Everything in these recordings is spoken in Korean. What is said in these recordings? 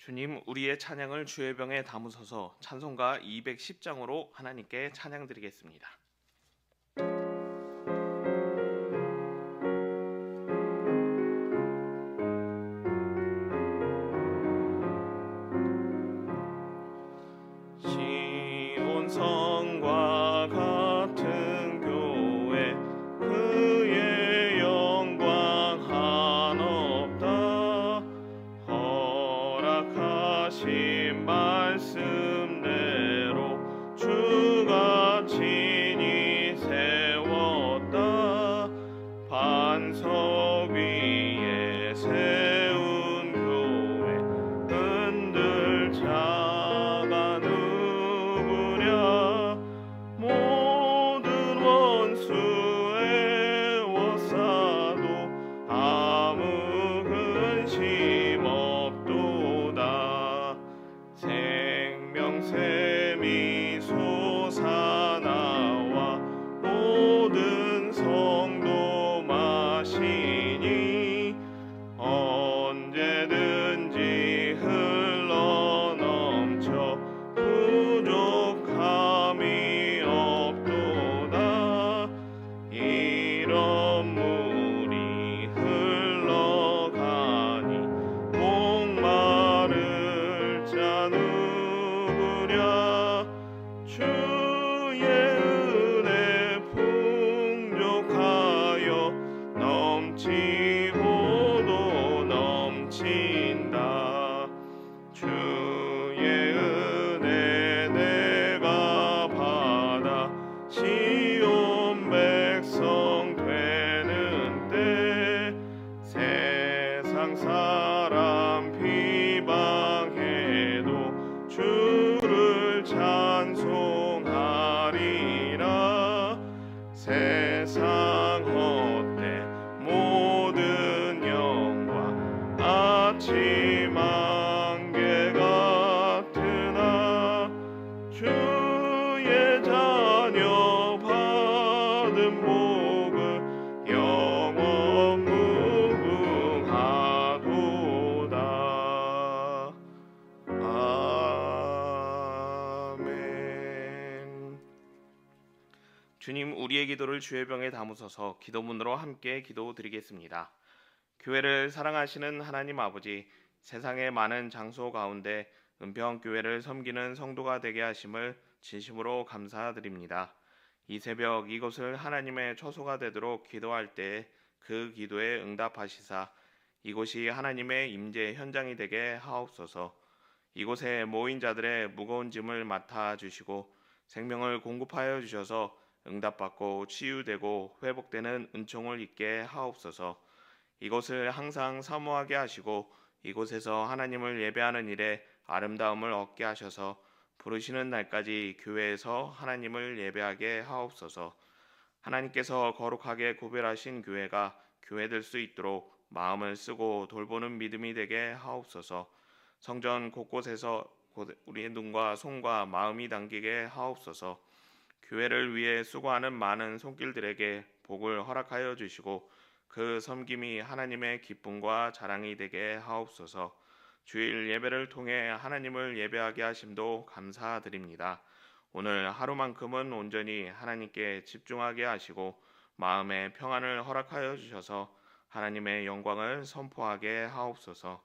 주님, 우리의 찬양을 주의 병에 담으소서. 찬송가 210장으로 하나님께 찬양 드리겠습니다. 시온 성과 같은 교회, 그의 영광 한없다. 허락하신 말씀대로 주가 친히 세웠다. 반석 위에 세운 교회, 흔들 자가 누구랴. 모든 원수의 워싸도 아무 근심 없도다. 생명샘이 솟아나와 모든 성도 마시니 언제든지 흘러넘쳐 부족함이 없도다. 이런 물이 흘러가니 목마를 자 누구랴. 주의 은혜 풍족하여 넘치고도 넘친다. 주의 은혜 내가 받아 시온 백성 되는 때, 세상 사람 비방해도 주를 찬송하리라. 세상 헛돼 모든 영광 아침 안개 같으나, 주의 자녀 받은 복을 영원 무궁하도다. 아멘. 주님, 우리의 기도를 주의 병에 담으소서. 기도문으로 함께 기도드리겠습니다. 교회를 사랑하시는 하나님 아버지, 세상의 많은 장소 가운데 은평교회를 섬기는 성도가 되게 하심을 진심으로 감사드립니다. 이 새벽 이곳을 하나님의 처소가 되도록 기도할 때 그 기도에 응답하시사 이곳이 하나님의 임재 현장이 되게 하옵소서. 이곳에 모인 자들의 무거운 짐을 맡아주시고 생명을 공급하여 주셔서 응답받고 치유되고 회복되는 은총을 입게 하옵소서. 이곳을 항상 사모하게 하시고 이곳에서 하나님을 예배하는 일에 아름다움을 얻게 하셔서 부르시는 날까지 교회에서 하나님을 예배하게 하옵소서. 하나님께서 거룩하게 구별하신 교회가 교회될 수 있도록 마음을 쓰고 돌보는 믿음이 되게 하옵소서. 성전 곳곳에서 우리의 눈과 손과 마음이 당기게 하옵소서. 교회를 위해 수고하는 많은 손길들에게 복을 허락하여 주시고 그 섬김이 하나님의 기쁨과 자랑이 되게 하옵소서. 주일 예배를 통해 하나님을 예배하게 하심도 감사드립니다. 오늘 하루만큼은 온전히 하나님께 집중하게 하시고 마음의 평안을 허락하여 주셔서 하나님의 영광을 선포하게 하옵소서.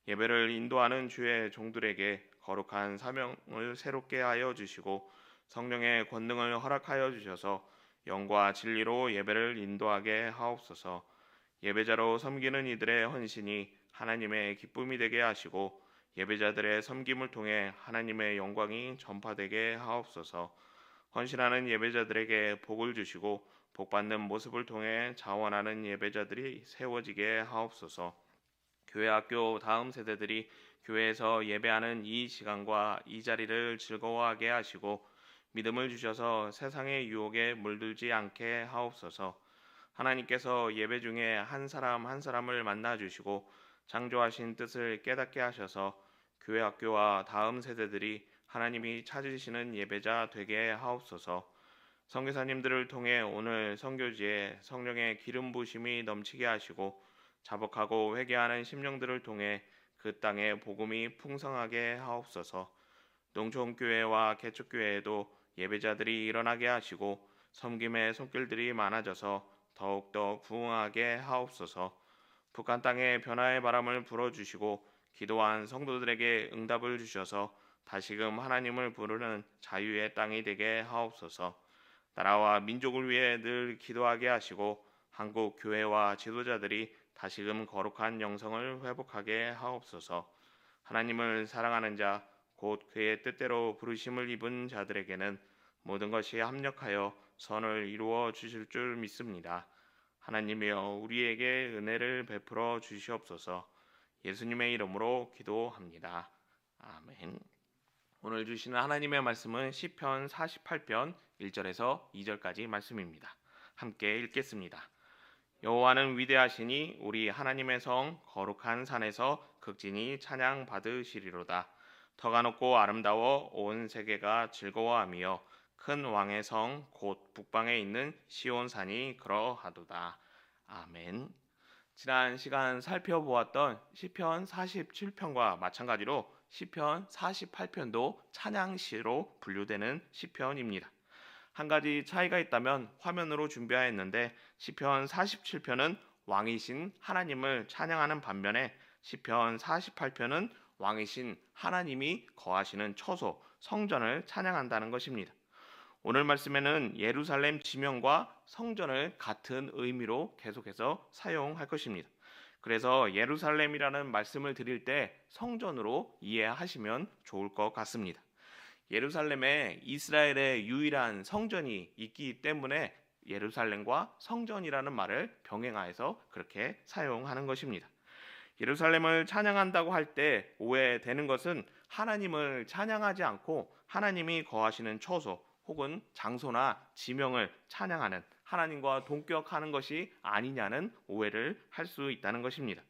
예배를 인도하는 주의 종들에게 거룩한 사명을 새롭게 하여 주시고 성령의 권능을 허락하여 주셔서 영과 진리로 예배를 인도하게 하옵소서. 예배자로 섬기는 이들의 헌신이 하나님의 기쁨이 되게 하시고 예배자들의 섬김을 통해 하나님의 영광이 전파되게 하옵소서. 헌신하는 예배자들에게 복을 주시고 복받는 모습을 통해 자원하는 예배자들이 세워지게 하옵소서. 교회 학교 다음 세대들이 교회에서 예배하는 이 시간과 이 자리를 즐거워하게 하시고 믿음을 주셔서 세상의 유혹에 물들지 않게 하옵소서. 하나님께서 예배 중에 한 사람 한 사람을 만나 주시고 창조하신 뜻을 깨닫게 하셔서 교회 학교와 다음 세대들이 하나님이 찾으시는 예배자 되게 하옵소서. 선교사님들을 통해 오늘 선교지에 성령의 기름 부으심이 넘치게 하시고 자복하고 회개하는 심령들을 통해 그 땅에 복음이 풍성하게 하옵소서. 농촌교회와 개척교회에도 예배자들이 일어나게 하시고 섬김의 손길들이 많아져서 더욱더 부흥하게 하옵소서. 북한 땅에 변화의 바람을 불어주시고 기도한 성도들에게 응답을 주셔서 다시금 하나님을 부르는 자유의 땅이 되게 하옵소서. 나라와 민족을 위해 늘 기도하게 하시고 한국 교회와 지도자들이 다시금 거룩한 영성을 회복하게 하옵소서. 하나님을 사랑하는 자, 곧 그의 뜻대로 부르심을 입은 자들에게는 모든 것이 합력하여 선을 이루어 주실 줄 믿습니다. 하나님이여 우리에게 은혜를 베풀어 주시옵소서. 예수님의 이름으로 기도합니다. 아멘. 오늘 주시는 하나님의 말씀은 시편 48편 1절에서 2절까지 말씀입니다. 함께 읽겠습니다. 여호와는 위대하시니 우리 하나님의 성 거룩한 산에서 극진히 찬양 받으시리로다. 터가 높고 아름다워 온 세계가 즐거워하며 큰 왕의 성 곧 북방에 있는 시온산이 그러하도다. 아멘. 지난 시간 살펴보았던 시편 47편과 마찬가지로 시편 48편도 찬양시로 분류되는 시편입니다. 한 가지 차이가 있다면 화면으로 준비하였는데 시편 47편은 왕이신 하나님을 찬양하는 반면에 시편 48편은 왕이신 하나님이 거하시는 처소 성전을 찬양한다는 것입니다. 오늘 말씀에는 예루살렘 지명과 성전을 같은 의미로 계속해서 사용할 것입니다. 그래서 예루살렘이라는 말씀을 드릴 때 성전으로 이해하시면 좋을 것 같습니다. 예루살렘에 이스라엘의 유일한 성전이 있기 때문에 예루살렘과 성전이라는 말을 병행하여서 그렇게 사용하는 것입니다. 예루살렘을 찬양한다고 할 때 오해되는 것은 하나님을 찬양하지 않고 하나님이 거하시는 처소 혹은 장소나 지명을 찬양하는 하나님과 동격하는 것이 아니냐는 오해를 할 수 있다는 것입니다.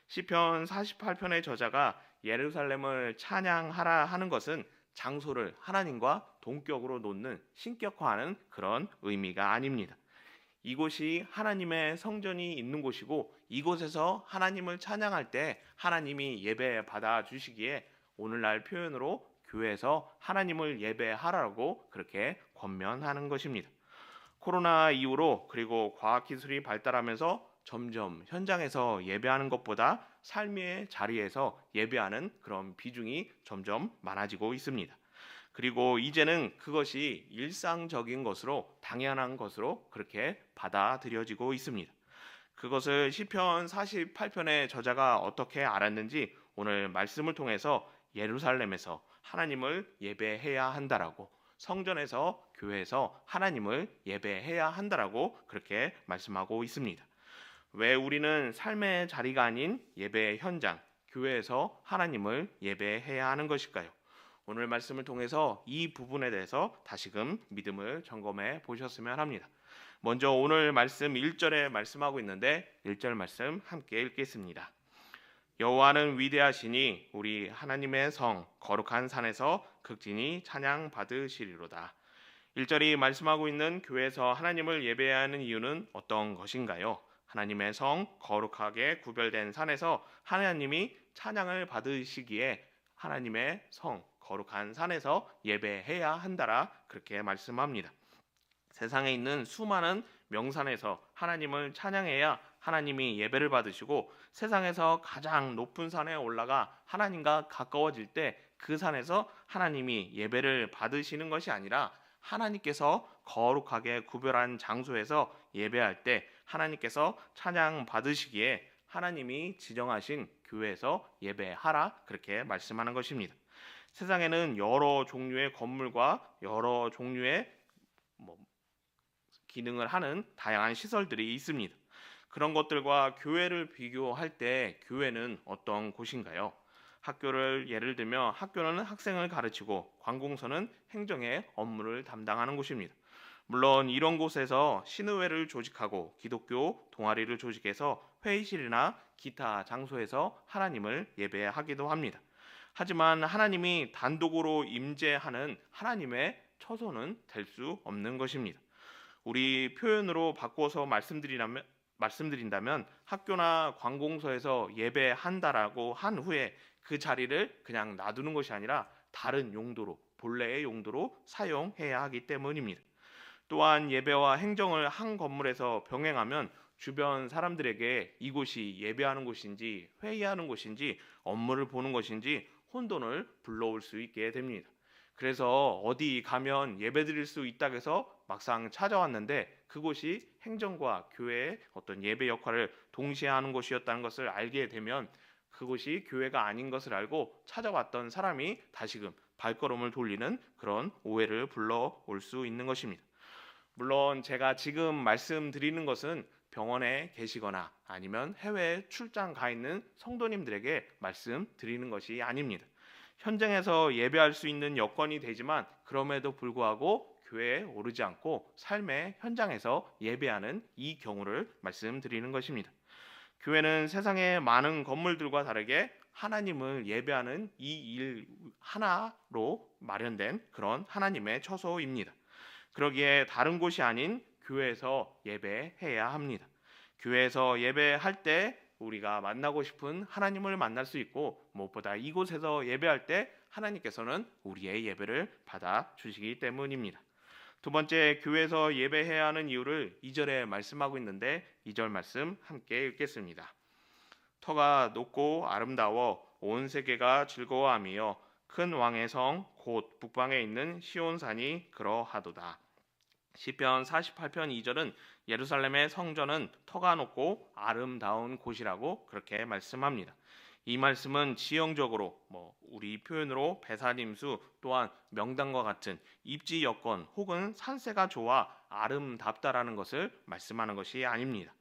시편 48편의 저자가 예루살렘을 찬양하라 하는 것은 장소를 하나님과 동격으로 놓는 신격화하는 그런 의미가 아닙니다. 이곳이 하나님의 성전이 있는 곳이고 이곳에서 하나님을 찬양할 때 하나님이 예배 받아 주시기에 오늘날 표현으로 교회에서 하나님을 예배하라고 그렇게 권면하는 것입니다. 코로나 이후로 그리고 과학기술이 발달하면서 점점 현장에서 예배하는 것보다 삶의 자리에서 예배하는 그런 비중이 점점 많아지고 있습니다. 그리고 이제는 그것이 일상적인 것으로 당연한 것으로 그렇게 받아들여지고 있습니다. 그것을 시편 48편의 저자가 어떻게 알았는지 오늘 말씀을 통해서 예루살렘에서 하나님을 예배해야 한다라고 성전에서 교회에서 하나님을 예배해야 한다라고 그렇게 말씀하고 있습니다. 왜 우리는 삶의 자리가 아닌 예배 현장, 교회에서 하나님을 예배해야 하는 것일까요? 오늘 말씀을 통해서 이 부분에 대해서 다시금 믿음을 점검해 보셨으면 합니다. 먼저 오늘 말씀 1절에 말씀하고 있는데 1절 말씀 함께 읽겠습니다. 여호와는 위대하시니 우리 하나님의 성 거룩한 산에서 극진히 찬양 받으시리로다. 1절이 말씀하고 있는 교회에서 하나님을 예배해야 하는 이유는 어떤 것인가요? 하나님의 성 거룩하게 구별된 산에서 하나님이 찬양을 받으시기에 하나님의 성 거룩한 산에서 예배해야 한다라 그렇게 말씀합니다. 세상에 있는 수많은 명산에서 하나님을 찬양해야 하나님이 예배를 받으시고 세상에서 가장 높은 산에 올라가 하나님과 가까워질 때 그 산에서 하나님이 예배를 받으시는 것이 아니라 하나님께서 거룩하게 구별한 장소에서 예배할 때 하나님께서 찬양 받으시기에 하나님이 지정하신 교회에서 예배하라 그렇게 말씀하는 것입니다. 세상에는 여러 종류의 건물과 여러 종류의 기능을 하는 다양한 시설들이 있습니다. 그런 것들과 교회를 비교할 때 교회는 어떤 곳인가요? 학교를 예를 들면 학교는 학생을 가르치고 관공서는 행정의 업무를 담당하는 곳입니다. 물론 이런 곳에서 신의회를 조직하고 기독교 동아리를 조직해서 회의실이나 기타 장소에서 하나님을 예배하기도 합니다. 하지만 하나님이 단독으로 임재하는 하나님의 처소는 될 수 없는 것입니다. 우리 표현으로 바꿔서 말씀드리자면 말씀드린다면 학교나 관공서에서 예배한다라고 한 후에 그 자리를 그냥 놔두는 것이 아니라 다른 용도로, 본래의 용도로 사용해야 하기 때문입니다. 또한 예배와 행정을 한 건물에서 병행하면 주변 사람들에게 이곳이 예배하는 곳인지 회의하는 곳인지 업무를 보는 것인지 혼돈을 불러올 수 있게 됩니다. 그래서 어디 가면 예배드릴 수 있다고 해서 막상 찾아왔는데 그곳이 행정과 교회의 어떤 예배 역할을 동시에 하는 곳이었다는 것을 알게 되면 그곳이 교회가 아닌 것을 알고 찾아왔던 사람이 다시금 발걸음을 돌리는 그런 오해를 불러올 수 있는 것입니다. 물론 제가 지금 말씀드리는 것은 병원에 계시거나 아니면 해외에 출장 가 있는 성도님들에게 말씀드리는 것이 아닙니다. 현장에서 예배할 수 있는 여건이 되지만 그럼에도 불구하고 교회에 오르지 않고 삶의 현장에서 예배하는 이 경우를 말씀드리는 것입니다. 교회는 세상의 많은 건물들과 다르게 하나님을 예배하는 이 일 하나로 마련된 그런 하나님의 처소입니다. 그러기에 다른 곳이 아닌 교회에서 예배해야 합니다. 교회에서 예배할 때 우리가 만나고 싶은 하나님을 만날 수 있고 무엇보다 이곳에서 예배할 때 하나님께서는 우리의 예배를 받아 주시기 때문입니다. 두 번째, 교회에서 예배해야 하는 이유를 2절에 말씀하고 있는데 2절 말씀 함께 읽겠습니다. 터가 높고 아름다워 온 세계가 즐거워하며 큰 왕의 성 곧 북방에 있는 시온산이 그러하도다. 시편 48편 2절은 예루살렘의 성전은 터가 높고 아름다운 곳이라고 그렇게 말씀합니다. 이 말씀은 지형적으로 우리 표현으로 배산임수 또한 명당과 같은 입지 여건 혹은 산세가 좋아 아름답다라는 것을 말씀하는 것이 아닙니다.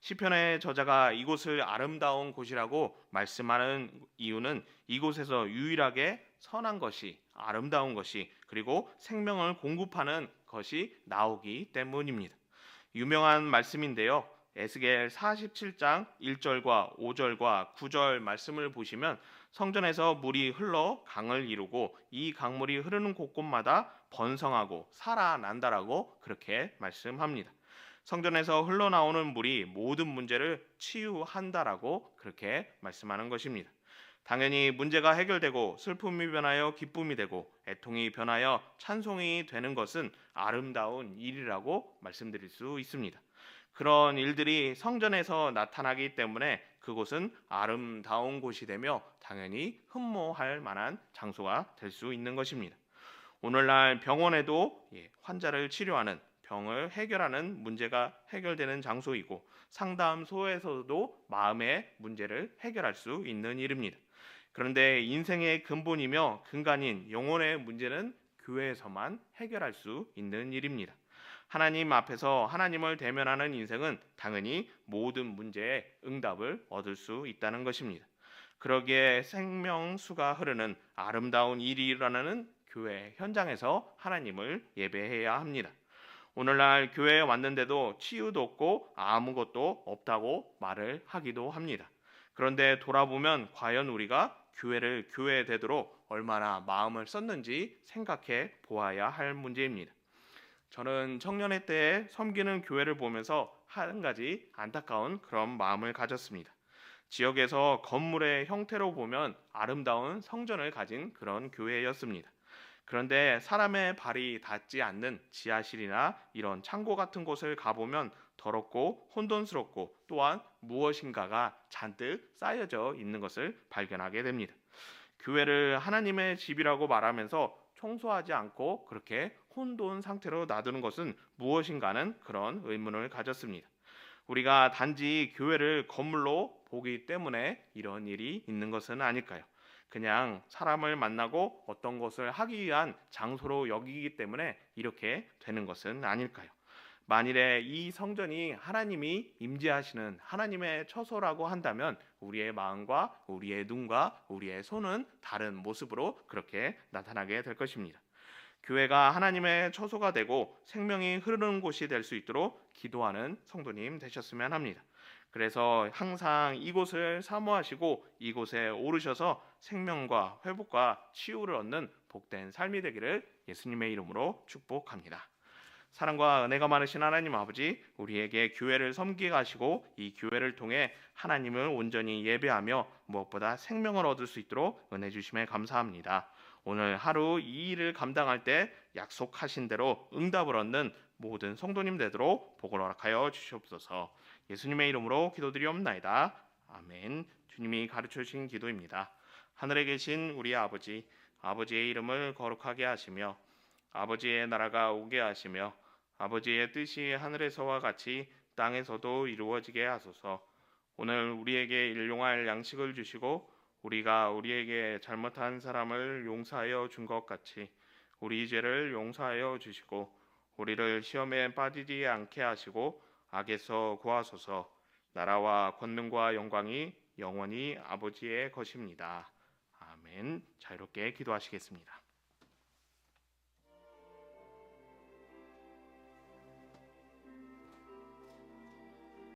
시편의 저자가 이곳을 아름다운 곳이라고 말씀하는 이유는 이곳에서 유일하게 선한 것이 아름다운 것이 그리고 생명을 공급하는 것이 나오기 때문입니다. 유명한 말씀인데요. 에스겔 47장 1절과 5절과 9절 말씀을 보시면 성전에서 물이 흘러 강을 이루고 이 강물이 흐르는 곳곳마다 번성하고 살아난다라고 그렇게 말씀합니다. 성전에서 흘러나오는 물이 모든 문제를 치유한다라고 그렇게 말씀하는 것입니다. 당연히 문제가 해결되고 슬픔이 변하여 기쁨이 되고 애통이 변하여 찬송이 되는 것은 아름다운 일이라고 말씀드릴 수 있습니다. 그런 일들이 성전에서 나타나기 때문에 그곳은 아름다운 곳이 되며 당연히 흠모할 만한 장소가 될 수 있는 것입니다. 오늘날 병원에도 환자를 치료하는 병을 해결하는 문제가 해결되는 장소이고 상담소에서도 마음의 문제를 해결할 수 있는 일입니다. 그런데 인생의 근본이며 근간인 영혼의 문제는 교회에서만 해결할 수 있는 일입니다. 하나님 앞에서 하나님을 대면하는 인생은 당연히 모든 문제에 응답을 얻을 수 있다는 것입니다. 그러기에 생명수가 흐르는 아름다운 일이 일어나는 교회 현장에서 하나님을 예배해야 합니다. 오늘날 교회에 왔는데도 치유도 없고 아무것도 없다고 말을 하기도 합니다. 그런데 돌아보면 과연 우리가 교회를 교회되도록 얼마나 마음을 썼는지 생각해 보아야 할 문제입니다. 저는 청년의 때에 섬기는 교회를 보면서 한 가지 안타까운 그런 마음을 가졌습니다. 지역에서 건물의 형태로 보면 아름다운 성전을 가진 그런 교회였습니다. 그런데 사람의 발이 닿지 않는 지하실이나 이런 창고 같은 곳을 가보면 더럽고 혼돈스럽고 또한 무엇인가가 잔뜩 쌓여져 있는 것을 발견하게 됩니다. 교회를 하나님의 집이라고 말하면서 청소하지 않고 그렇게 혼돈 상태로 놔두는 것은 무엇인가는 그런 의문을 가졌습니다. 우리가 단지 교회를 건물로 보기 때문에 이런 일이 있는 것은 아닐까요? 그냥 사람을 만나고 어떤 것을 하기 위한 장소로 여기기 때문에 이렇게 되는 것은 아닐까요? 만일에 이 성전이 하나님이 임재하시는 하나님의 처소라고 한다면 우리의 마음과 우리의 눈과 우리의 손은 다른 모습으로 그렇게 나타나게 될 것입니다. 교회가 하나님의 처소가 되고 생명이 흐르는 곳이 될 수 있도록 기도하는 성도님 되셨으면 합니다. 그래서 항상 이곳을 사모하시고 이곳에 오르셔서 생명과 회복과 치유를 얻는 복된 삶이 되기를 예수님의 이름으로 축복합니다. 사랑과 은혜가 많으신 하나님 아버지, 우리에게 교회를 섬기게 하시고 이 교회를 통해 하나님을 온전히 예배하며 무엇보다 생명을 얻을 수 있도록 은혜 주심에 감사합니다. 오늘 하루 이 일을 감당할 때 약속하신 대로 응답을 얻는 모든 성도님 되도록 복을 허락하여 주시옵소서. 예수님의 이름으로 기도드리옵나이다. 아멘. 주님이 가르쳐 주신 기도입니다. 하늘에 계신 우리 아버지, 아버지의 이름을 거룩하게 하시며 아버지의 나라가 오게 하시며 아버지의 뜻이 하늘에서와 같이 땅에서도 이루어지게 하소서. 오늘 우리에게 일용할 양식을 주시고 우리가 우리에게 잘못한 사람을 용서하여 준 것 같이 우리 죄를 용서하여 주시고 우리를 시험에 빠지지 않게 하시고 악에서 구하소서. 나라와 권능과 영광이 영원히 아버지의 것입니다. 아멘. 자유롭게 기도하시겠습니다.